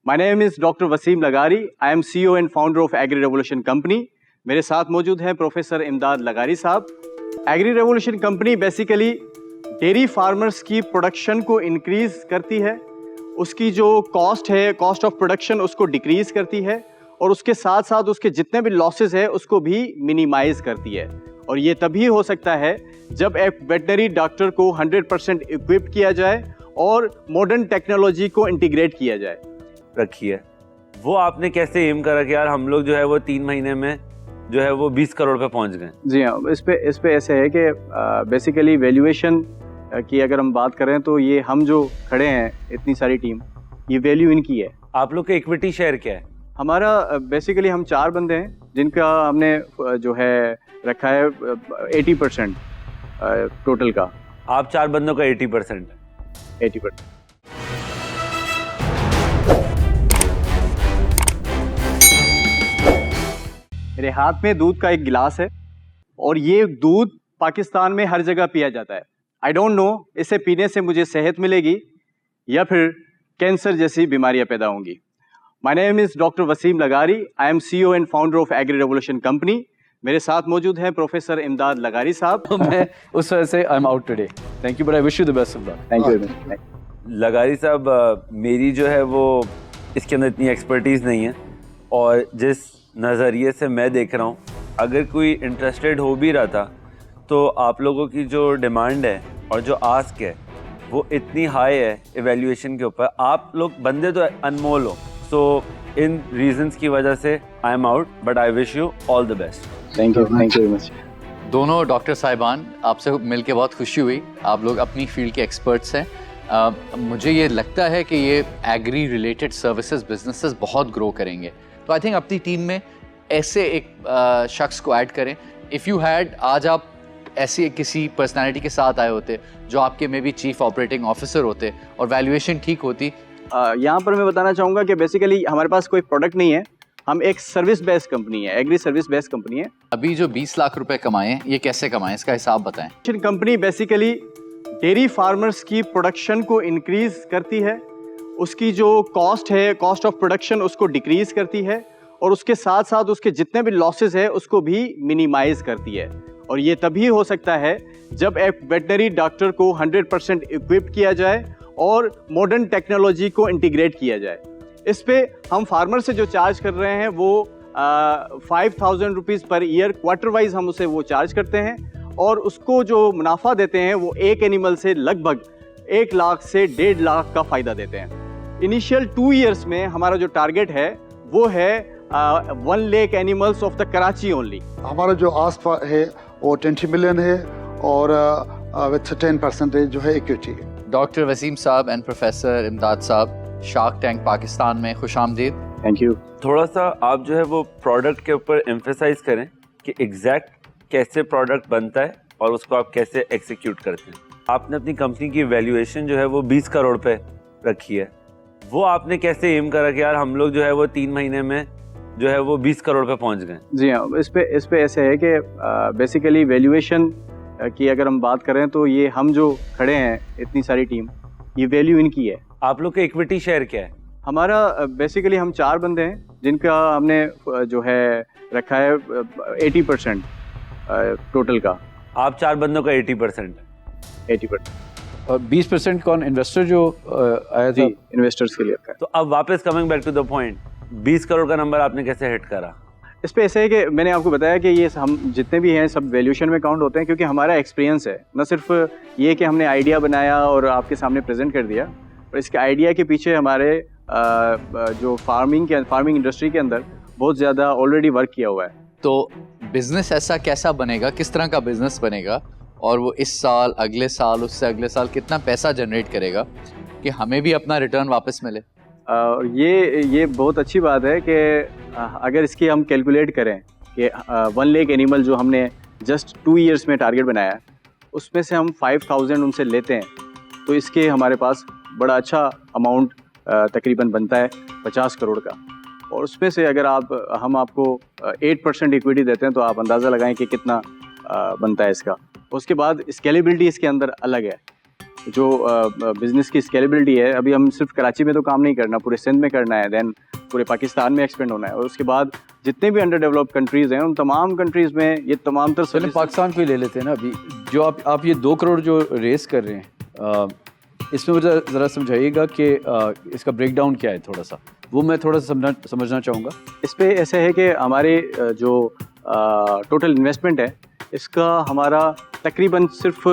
My name is Dr. Wasim Lagari. I am CEO and founder of Agri Revolution Company. मेरे साथ मौजूद हैं professor Imdad Lagari साहब। Agri revolution company basically dairy farmers की production को increase करती है, उसकी जो कॉस्ट है, कॉस्ट ऑफ प्रोडक्शन, उसको डिक्रीज करती है और उसके साथ साथ उसके जितने भी लॉसेस है उसको भी मिनिमाइज करती है। और ये तभी हो सकता है जब एक वेटनरी डॉक्टर को 100% इक्विप किया जाए और मॉडर्न टेक्नोलॉजी को इंटीग्रेट किया जाए। रखी है वो आपने कैसे एम करा कि यार हम लोग जो है वो 3 महीने में जो है वो 20 करोड़ पे पहुंच गए? जी हाँ, इस पे ऐसे है कि बेसिकली वैल्यूएशन की अगर हम बात करें तो ये हम जो खड़े हैं इतनी सारी टीम, ये वैल्यू इनकी है। आप लोग का इक्विटी शेयर क्या है? हमारा बेसिकली हम 4 बंदे हैं जिनका हमने जो है रखा है 80% टोटल का। आप 4 बंदों का 80%? 80%। मेरे हाथ में दूध का एक गिलास है और ये दूध पाकिस्तान में हर जगह पिया जाता है। आई डोंट नो इसे पीने से मुझे सेहत मिलेगी या फिर कैंसर जैसी बीमारियां पैदा होंगी। My name is doctor Wasim Lagari. I am CEO and founder of agri revolution company. मेरे साथ मौजूद हैं प्रोफेसर इमदाद लगारी साहब। मैं उस वजह से I am out today. Thank you, but I wish you the best of luck. Thank you. Lagari साहब, मेरी जो है वो इसके अंदर इतनी एक्सपर्टीज़ नहीं है और जिस नज़रिए से मैं देख रहा हूँ, अगर कोई इंटरेस्टेड हो भी रहा था तो आप लोगों की जो डिमांड है और जो आस्क है वो इतनी हाई है एवेल्यूएशन के ऊपर। आप लोग बंदे तो अनमोल हो, सो इन रीजंस की वजह से I am out, but I wish you all the best. Thank you very much. दोनों डॉक्टर साहिबान, आपसे मिलके बहुत खुशी हुई। आप लोग अपनी फील्ड के एक्सपर्ट्स हैं। मुझे ये लगता है कि ये एग्री रिलेटेड सर्विसेज बिजनेसेस बहुत ग्रो करेंगे, तो आई थिंक अपनी टीम में ऐसे एक शख्स को ऐड करें। इफ़ यू हैड, आज आप ऐसी किसी पर्सनालिटी के साथ आए होते जो आपके में भी चीफ ऑपरेटिंग ऑफिसर होते और वैल्यूएशन ठीक होती। यहाँ पर मैं बताना चाहूँगा कि बेसिकली हमारे पास कोई प्रोडक्ट नहीं है, हम एक सर्विस बेस्ड कंपनी है, एग्री सर्विस बेस्ड कंपनी है। अभी जो 20 लाख रुपए कमाए, ये कैसे कमाए, इसका हिसाब बताएं। कंपनी बेसिकली डेयरी फार्मर्स की प्रोडक्शन को इंक्रीज करती है, उसकी जो कॉस्ट है, कॉस्ट ऑफ प्रोडक्शन, उसको डिक्रीज करती है और उसके साथ साथ उसके जितने भी लॉसेस है उसको भी मिनिमाइज करती है। और ये तभी हो सकता है जब एक वेटनरी डॉक्टर को 100% इक्विप किया जाए और मॉडर्न टेक्नोलॉजी को इंटीग्रेट किया जाए। इस पे हम फार्मर से जो चार्ज कर रहे हैं वो 5000 rupees per year quarter wise हम उसे वो चार्ज करते हैं और उसको जो मुनाफा देते हैं वो एक एनिमल से लगभग 1 लाख से 1.5 लाख का फ़ायदा देते हैं। इनिशियल 2 इयर्स में हमारा जो टारगेट है वो है 1 lakh animals of the Karachi only. हमारा जो आस्क है वो 20 मिलियन है और विथ 10% जो है इक्विटी। डॉक्टर वसीम साहब एंड प्रोफेसर इमदाद साहब, शार्क टैंक पाकिस्तान में खुशामदीद। Thank you. थोड़ा सा आप जो है वो प्रोडक्ट के ऊपर एम्फेसाइज करें कि एग्जैक्ट कैसे प्रोडक्ट बनता है और उसको आप कैसे एग्जीक्यूट करते हैं। आपने अपनी कंपनी की वैल्यूएशन जो है वो 20 करोड़ पे रखी है, वो आपने कैसे एम करा कि यार हम लोग जो है वो 3 महीने में जो है वो 20 करोड़ पे पहुंच गए? जी हाँ, इस पे ऐसे है कि बेसिकली वैल्यूएशन की अगर हम बात करें तो ये हम जो खड़े हैं इतनी सारी टीम, ये वैल्यू इनकी है। आप लोग का इक्विटी शेयर क्या है? हमारा बेसिकली हम 4 बंदे हैं जिनका हमने जो है रखा है 80% टोटल का। आप 4 बंदों का 80%? 80%। और 20% कौन इन्वेस्टर जो आया जी, था? इन्वेस्टर्स के लिए रखा है। तो अब वापस coming back to the point, 20 crore का नंबर आपने कैसे हिट करा? इस पे ऐसे है कि मैंने आपको बताया कि ये हम जितने भी हैं सब वैल्यूएशन में काउंट होते हैं, क्योंकि हमारा एक्सपीरियंस है। न सिर्फ ये कि हमने आइडिया बनाया और आपके सामने प्रेजेंट कर दिया, और इसके आइडिया के पीछे हमारे जो फार्मिंग इंडस्ट्री के अंदर बहुत ज़्यादा ऑलरेडी वर्क किया हुआ है। तो बिजनेस ऐसा कैसा बनेगा, किस तरह का बिजनेस बनेगा और वो इस साल, अगले साल, उससे अगले साल कितना पैसा जनरेट करेगा कि हमें भी अपना रिटर्न वापस मिले? ये बहुत अच्छी बात है कि अगर इसकी हम कैलकुलेट करें कि 1 लाख एनिमल जो हमने जस्ट 2 इयर्स में टारगेट बनाया है, उसमें से हम 5000 उनसे लेते हैं, तो इसके हमारे पास बड़ा अच्छा अमाउंट तकरीबन बनता है 50 करोड़ का। और उसमें से अगर हम आपको 8% इक्विटी देते हैं तो आप अंदाज़ा लगाएं कि कितना बनता है इसका। उसके बाद स्केलेबिलिटी इसके अंदर अलग है। जो बिज़नेस की स्केलेबिलिटी है, अभी हम सिर्फ कराची में तो काम नहीं करना, पूरे सिंध में करना है, देन पूरे पाकिस्तान में एक्सपेंड होना है, और उसके बाद जितने भी अंडर डेवलप्ड कंट्रीज़ हैं उन तमाम कंट्रीज़ में ये तमाम तर चलिए पाकिस्तान को ही ले लेते हैं ना। अभी जो आप ये 2 करोड़ जो रेस कर रहे हैं, इसमें मुझे ज़रा समझाइएगा कि इसका ब्रेकडाउन क्या है, थोड़ा सा वो मैं थोड़ा सा समझना चाहूँगा। इस पे ऐसे है कि हमारे जो टोटल इन्वेस्टमेंट है इसका हमारा तकरीबन सिर्फ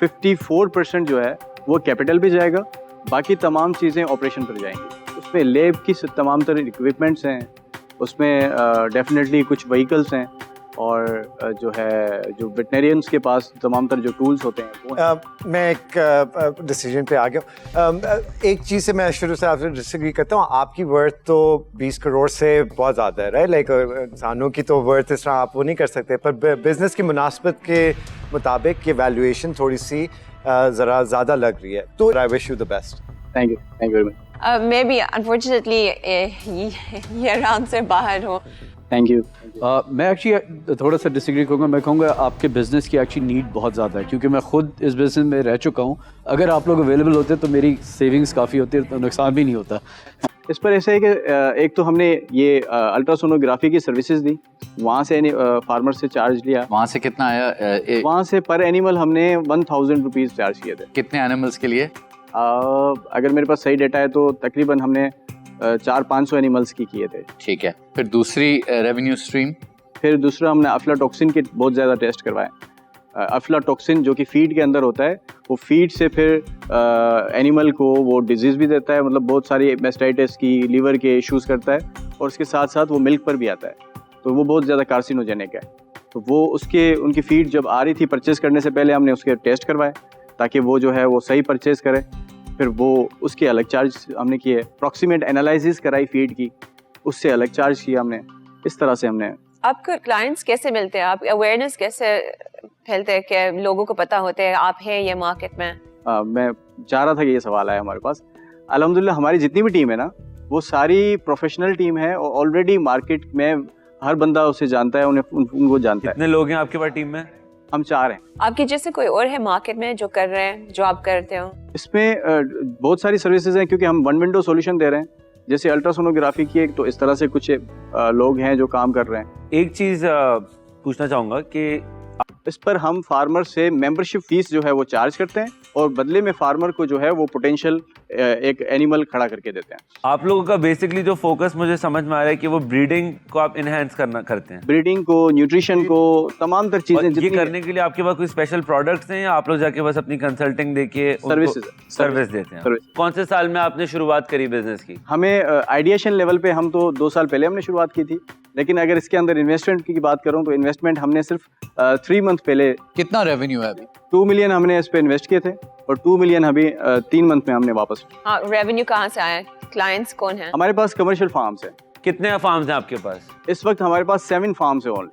54% जो है वो कैपिटल पे जाएगा, बाकी तमाम चीज़ें ऑपरेशन पर जाएंगी। उसमें लैब की तमाम तरह इक्विपमेंट्स हैं, उसमें डेफिनेटली कुछ व्हीकल्स हैं, और जो है जो वेटनेरियंस के पास तमाम तरह जो टूल्स होते हैं वो हैं। मैं एक डिसीजन पे आ गया हूँ। एक चीज़ से मैं शुरू से आपसे डिसएग्री करता हूँ, आपकी वर्थ तो 20 करोड़ से बहुत ज़्यादा है, राइट? लाइक इंसानों की तो वर्थ इस तरह आप वो नहीं कर सकते, पर बिजनेस की मुनासबत के मुताबिक ये वैल्यूएशन थोड़ी सी ज़रा ज़्यादा लग रही है, तो आई wish you the best. Thank you very much. मैं भी अनफॉर्चुनेटली ये राउंड से बाहर हूँ। Thank you. मैं एक्चुअली थोड़ा सा डिसएग्री करूँगा। मैं कहूँगा आपके बिज़नेस की एक्चुअली नीड बहुत ज़्यादा है, क्योंकि मैं खुद इस बिज़नेस में रह चुका हूँ। अगर आप लोग अवेलेबल होते तो मेरी सेविंग्स काफ़ी होती, तो नुकसान भी नहीं होता। इस पर ऐसा है कि एक तो हमने ये अल्ट्रासोनोग्राफी की सर्विसेज दी, वहाँ से फार्मर से चार्ज लिया। वहाँ से कितना आया? वहाँ से पर एनिमल हमने 1000 रुपीज़ चार्ज किए थे। कितने एनिमल्स के लिए? अगर मेरे पास सही डेटा है तो तकरीबन हमने 400-500 एनिमल्स की किए थे। ठीक है। फिर दूसरी रेवेन्यू स्ट्रीम? फिर दूसरा हमने अफ्लाटॉक्सिन के बहुत ज़्यादा टेस्ट करवाए। अफ्लाटॉक्सिन जो कि फीड के अंदर होता है, वो फीड से फिर एनिमल को वो डिजीज़ भी देता है, मतलब बहुत सारी मेस्टाइटिस की, लीवर के इश्यूज़ करता है, और उसके साथ साथ वो मिल्क पर भी आता है, तो वो बहुत ज़्यादा कार्सिनोजेनिक है। तो वो उनकी फीड जब आ रही थी परचेज़ करने से पहले हमने उसके टेस्ट करवाए ताकि वो जो है वो सही परचेज़ करे। फिर वो उसके अलग चार्ज हमने किए, प्रॉक्सिमेट एनालिसिस कराई फीड की, उससे अलग चार्ज किया हमने। इस तरह से हमने। आपको क्लाइंट्स कैसे मिलते हैं, आप अवेयरनेस कैसे फैलते हैं कि लोगों को पता होते हैं आप हैं ये मार्केट में? मैं चाह रहा था कि ये सवाल आया हमारे पास। अल्हम्दुलिल्लाह हमारी जितनी भी टीम है ना, वो सारी प्रोफेशनल टीम है, और ऑलरेडी मार्केट में हर बंदा उसे जानता है, उनको जानता है। कितने लोग हैं आपके पास टीम में? हम 4 हैं। आपकी जैसे कोई और है मार्केट में जो कर रहे हैं, जो आप करते हो? इसमें बहुत सारी सर्विसेज हैं, क्योंकि हम 1 विंडो सॉल्यूशन दे रहे हैं। जैसे अल्ट्रासोनोग्राफी की एक, तो इस तरह से कुछ लोग हैं जो काम कर रहे हैं। एक चीज़ पूछना चाहूँगा कि इस पर हम फार्मर से मेंबरशिप फीस जो है वो चार्ज करते हैं, और बदले में फार्मर को जो है वो पोटेंशियल एक एनिमल खड़ा करके देते हैं। आप लोगों का बेसिकली जो फोकस मुझे समझ में आ रहा है कि वो ब्रीडिंग को आप इनहेंस करते हैं, ब्रीडिंग को, न्यूट्रिशन को, तमाम तर चीजें। ये करने के लिए आपके पास कोई स्पेशल प्रोडक्ट्स हैं, या आप लोग जाके बस अपनी कंसल्टिंग देके सर्विस देते हैं? कौन से साल में आपने शुरुआत करी बिजनेस की? हमें आइडिएशन लेवल पे हम तो 2 साल पहले हमने शुरुआत की थी, लेकिन अगर इसके अंदर इन्वेस्टमेंट की बात करूं तो इन्वेस्टमेंट हमने सिर्फ 3 मंथ पहले। कितना रेवेन्यू है अभी? 2 मिलियन हमने इस पे इन्वेस्ट किए थे, और 2 मिलियन अभी 3 मंथ में हमने वापस। हाँ, रेवेन्यू कहाँ से आया? क्लाइंट्स कौन है? हमारे पास कमर्शियल फार्म्स हैं। कितने फार्म्स हैं आपके पास? इस वक्त हमारे पास 7 फार्म्स हैं ऑल।